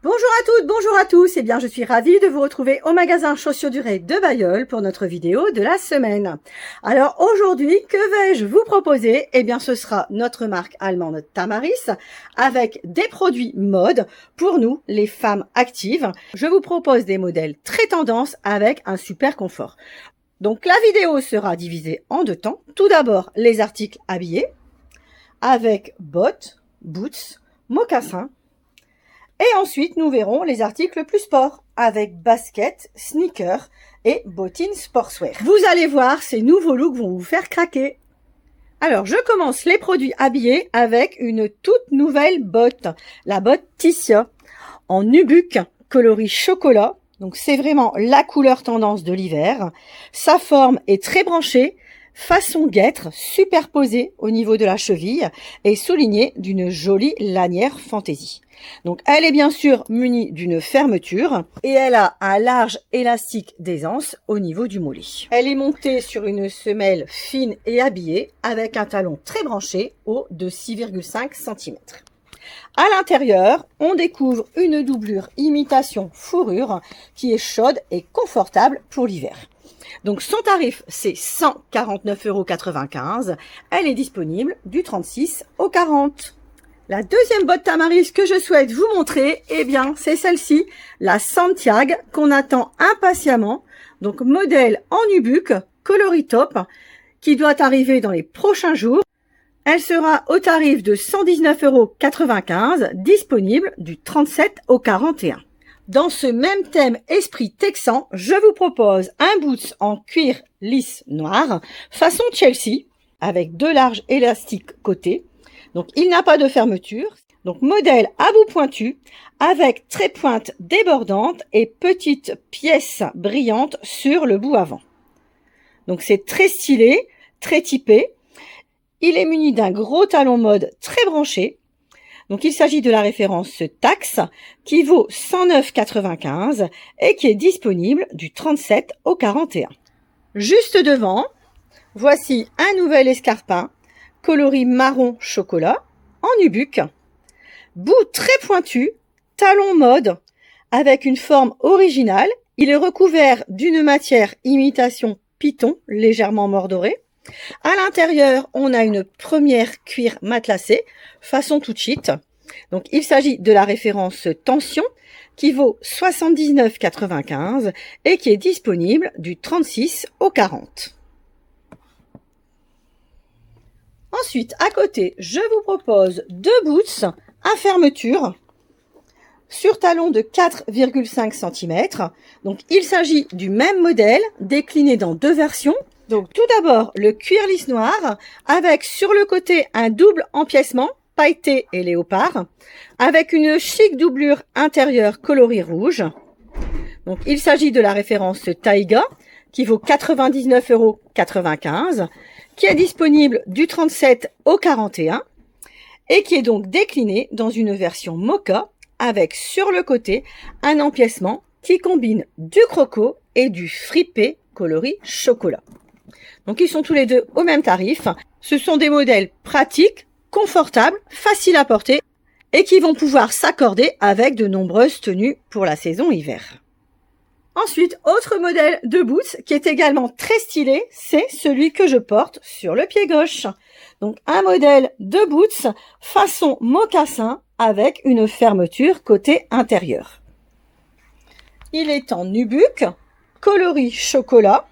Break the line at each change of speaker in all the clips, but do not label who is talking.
Bonjour à toutes, bonjour à tous, eh bien je suis ravie de vous retrouver au magasin Chaussures Durées de Bailleul pour notre vidéo de la semaine. Alors aujourd'hui, que vais-je vous proposer? Eh bien ce sera notre marque allemande Tamaris avec des produits mode pour nous les femmes actives. Je vous propose des modèles très tendance avec un super confort. Donc la vidéo sera divisée en deux temps. Tout d'abord les articles habillés avec bottes, boots, mocassins. Et ensuite, nous verrons les articles plus sport avec baskets, sneakers et bottines sportswear. Vous allez voir, ces nouveaux looks vont vous faire craquer. Alors, je commence les produits habillés avec une toute nouvelle botte. La botte Tissia en nubuck coloris chocolat. Donc, c'est vraiment la couleur tendance de l'hiver. Sa forme est très branchée. Façon guêtre superposée au niveau de la cheville et soulignée d'une jolie lanière fantaisie. Donc elle est bien sûr munie d'une fermeture et elle a un large élastique d'aisance au niveau du mollet. Elle est montée sur une semelle fine et habillée avec un talon très branché haut de 6,5 cm. À l'intérieur, on découvre une doublure imitation fourrure qui est chaude et confortable pour l'hiver. Donc son tarif c'est 149,95 €. Elle est disponible du 36 au 40. La deuxième botte Tamaris que je souhaite vous montrer, eh bien c'est celle-ci, la Santiago qu'on attend impatiemment. Donc modèle en nubuck, coloris top, qui doit arriver dans les prochains jours. Elle sera au tarif de 119,95 €, disponible du 37 au 41. Dans ce même thème esprit texan, je vous propose un boots en cuir lisse noir, façon Chelsea, avec deux larges élastiques côtés. Donc il n'a pas de fermeture. Donc modèle à bout pointu, avec trépointe débordante et petites pièces brillantes sur le bout avant. Donc c'est très stylé, très typé. Il est muni d'un gros talon mode très branché. Donc il s'agit de la référence Tax qui vaut 109,95 € et qui est disponible du 37 au 41. Juste devant, voici un nouvel escarpin coloris marron chocolat en nubuck. Bout très pointu, talon mode avec une forme originale. Il est recouvert d'une matière imitation python légèrement mordorée. À l'intérieur, on a une première cuir matelassé, façon tout cheat. Donc, il s'agit de la référence Tension, qui vaut 79,95 € et qui est disponible du 36 au 40. Ensuite, à côté, je vous propose deux boots à fermeture sur talon de 4,5 cm. Donc, il s'agit du même modèle décliné dans deux versions. Donc tout d'abord le cuir lisse noir avec sur le côté un double empiècement pailleté et léopard avec une chic doublure intérieure coloris rouge. Donc il s'agit de la référence Taiga qui vaut 99,95 € qui est disponible du 37 au 41 et qui est donc décliné dans une version mocha avec sur le côté un empiècement qui combine du croco et du fripé coloris chocolat. Donc ils sont tous les deux au même tarif. Ce sont des modèles pratiques, confortables, faciles à porter et qui vont pouvoir s'accorder avec de nombreuses tenues pour la saison hiver. Ensuite, autre modèle de boots qui est également très stylé, c'est celui que je porte sur le pied gauche. Donc un modèle de boots façon mocassin avec une fermeture côté intérieur. Il est en nubuck, coloris chocolat,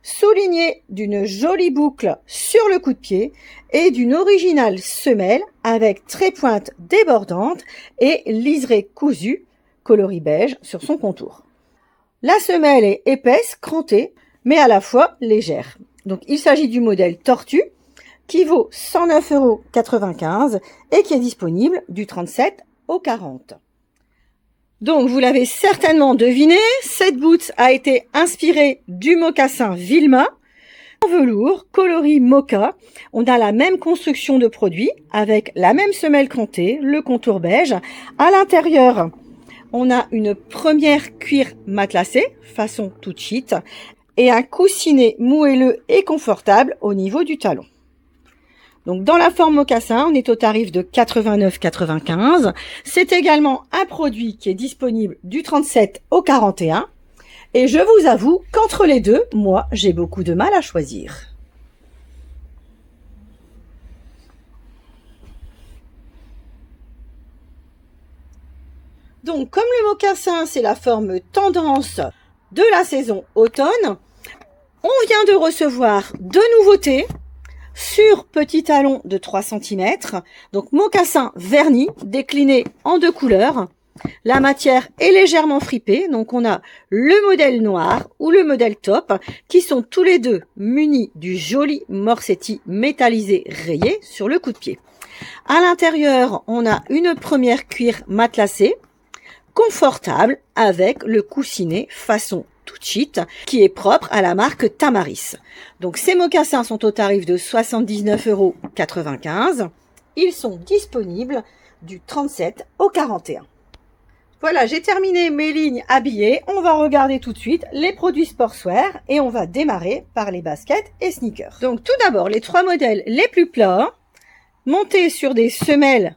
souligné d'une jolie boucle sur le coup de pied et d'une originale semelle avec trépointe débordante et liseré cousu coloris beige sur son contour. La semelle est épaisse, crantée, mais à la fois légère. Donc il s'agit du modèle Tortue qui vaut 109,95 € et qui est disponible du 37 au 40. Donc, vous l'avez certainement deviné, cette boot a été inspirée du mocassin Vilma en velours, coloris mocha. On a la même construction de produit avec la même semelle crantée, le contour beige. À l'intérieur, on a une première cuir matelassé, façon tout cheat, et un coussinet moelleux et confortable au niveau du talon. Donc dans la forme mocassin, on est au tarif de 89,95 €. C'est également un produit qui est disponible du 37 au 41. Et je vous avoue qu'entre les deux, moi, j'ai beaucoup de mal à choisir. Donc, comme le mocassin, c'est la forme tendance de la saison automne, on vient de recevoir deux nouveautés sur petit talon de 3 cm. Donc, mocassin verni, décliné en deux couleurs. La matière est légèrement fripée, donc on a le modèle noir ou le modèle top qui sont tous les deux munis du joli morcetti métallisé rayé sur le coup de pied. À l'intérieur, on a une première cuir matelassée, confortable avec le coussinet façon tout cheat qui est propre à la marque Tamaris. Donc ces mocassins sont au tarif de 79,95 €. Ils sont disponibles du 37 au 41. Voilà, j'ai terminé mes lignes habillées. On va regarder tout de suite les produits sportswear et on va démarrer par les baskets et sneakers. Donc tout d'abord, les trois modèles les plus plats, montés sur des semelles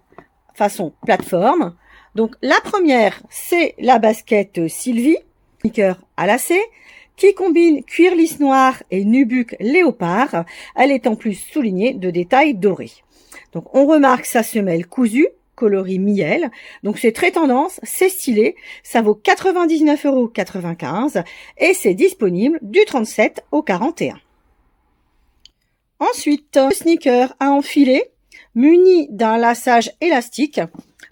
façon plateforme. Donc la première, c'est la basket Sylvie, sneaker à lacets, qui combine cuir lisse noir et nubuck léopard. Elle est en plus soulignée de détails dorés. Donc on remarque sa semelle cousue, coloris miel. Donc c'est très tendance, c'est stylé, ça vaut 99,95 € et c'est disponible du 37 au 41. Ensuite, le sneaker à enfiler, muni d'un laçage élastique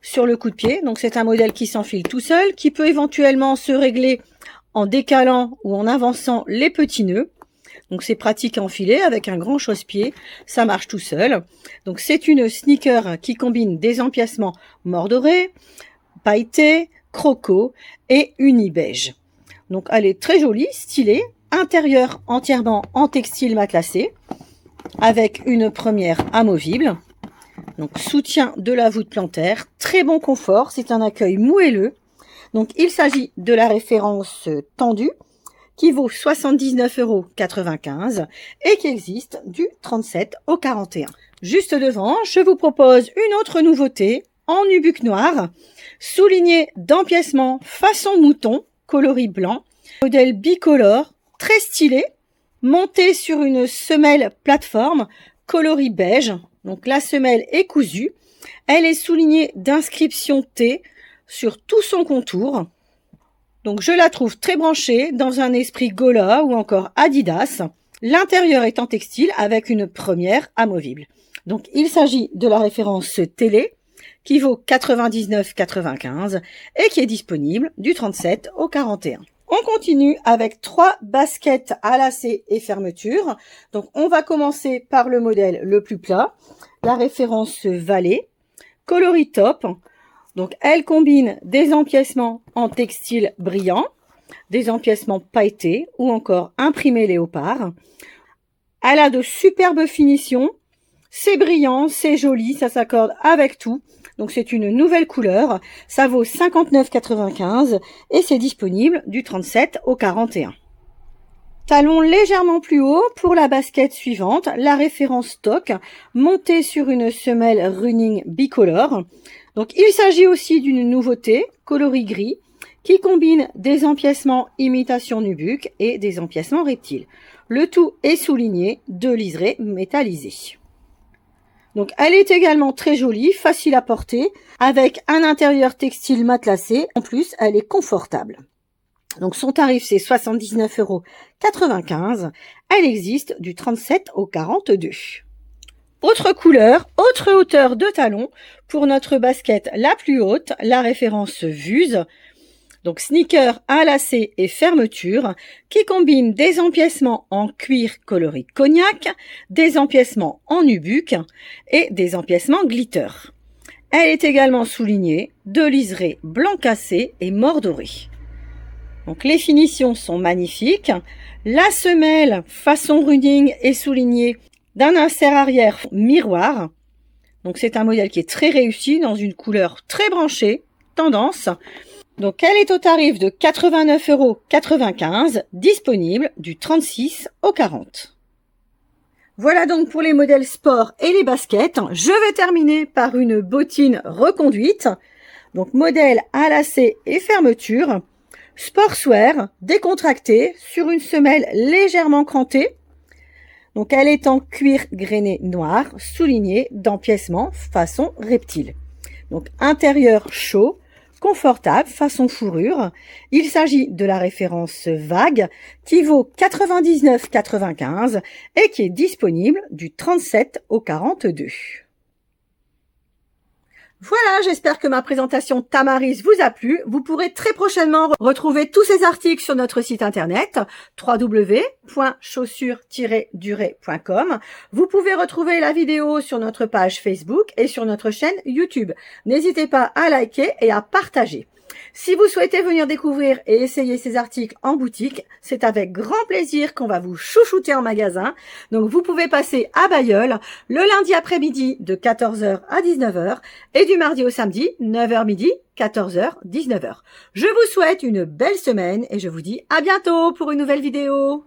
sur le coup de pied. Donc c'est un modèle qui s'enfile tout seul, qui peut éventuellement se régler en décalant ou en avançant les petits nœuds. Donc c'est pratique à enfiler avec un grand chausse-pied, ça marche tout seul. Donc c'est une sneaker qui combine des empiècements mordorés, pailletés, croco et uni beige. Donc elle est très jolie, stylée, intérieur entièrement en textile matelassé avec une première amovible. Donc soutien de la voûte plantaire, très bon confort, c'est un accueil moelleux. Donc il s'agit de la référence tendue qui vaut 79,95 € et qui existe du 37 au 41. Juste devant, je vous propose une autre nouveauté en nubuck noir, souligné d'empiècement façon mouton, coloris blanc, modèle bicolore, très stylé, monté sur une semelle plateforme, coloris beige. Donc la semelle est cousue, elle est soulignée d'inscription T sur tout son contour. Donc je la trouve très branchée dans un esprit Gola ou encore Adidas. L'intérieur est en textile avec une première amovible. Donc il s'agit de la référence télé qui vaut 99,95 € et qui est disponible du 37 au 41. On continue avec trois baskets à lacets et fermeture. Donc on va commencer par le modèle le plus plat, la référence Valet, coloris top. Donc, elle combine des empiècements en textile brillant, des empiècements pailletés ou encore imprimés léopard. Elle a de superbes finitions. C'est brillant, c'est joli, ça s'accorde avec tout. Donc, c'est une nouvelle couleur. Ça vaut 59,95 € et c'est disponible du 37 au 41. Talon légèrement plus haut pour la basket suivante, la référence stock, montée sur une semelle running bicolore. Donc il s'agit aussi d'une nouveauté, coloris gris, qui combine des empiècements imitation nubuck et des empiècements reptiles. Le tout est souligné de liseré métallisé. Donc elle est également très jolie, facile à porter, avec un intérieur textile matelassé. En plus, elle est confortable. Donc son tarif c'est 79,95 €. Elle existe du 37 au 42. Autre couleur, autre hauteur de talon pour notre basket la plus haute, la référence Vuse. Donc sneaker à lacets et fermeture qui combine des empiècements en cuir coloris cognac, des empiècements en nubuck et des empiècements glitter. Elle est également soulignée de liseré blanc cassé et mordoré. Donc les finitions sont magnifiques. La semelle façon running est soulignée d'un insert arrière miroir. Donc c'est un modèle qui est très réussi dans une couleur très branchée, tendance. Donc elle est au tarif de 89,95 €, disponible du 36 au 40. Voilà donc pour les modèles sport et les baskets. Je vais terminer par une bottine reconduite. Donc modèle à lacets et fermeture. Sportswear, décontractée, sur une semelle légèrement crantée. Donc elle est en cuir grainé noir, souligné d'empiècement façon reptile. Donc intérieur chaud, confortable façon fourrure. Il s'agit de la référence Vague qui vaut 99,95 et qui est disponible du 37 au 42. Voilà, j'espère que ma présentation Tamaris vous a plu. Vous pourrez très prochainement retrouver tous ces articles sur notre site internet www.chaussures-durée.com. Vous pouvez retrouver la vidéo sur notre page Facebook et sur notre chaîne YouTube. N'hésitez pas à liker et à partager. Si vous souhaitez venir découvrir et essayer ces articles en boutique, c'est avec grand plaisir qu'on va vous chouchouter en magasin. Donc vous pouvez passer à Bailleul le lundi après-midi de 14h à 19h et du mardi au samedi 9h midi, 14h, 19h. Je vous souhaite une belle semaine et je vous dis à bientôt pour une nouvelle vidéo.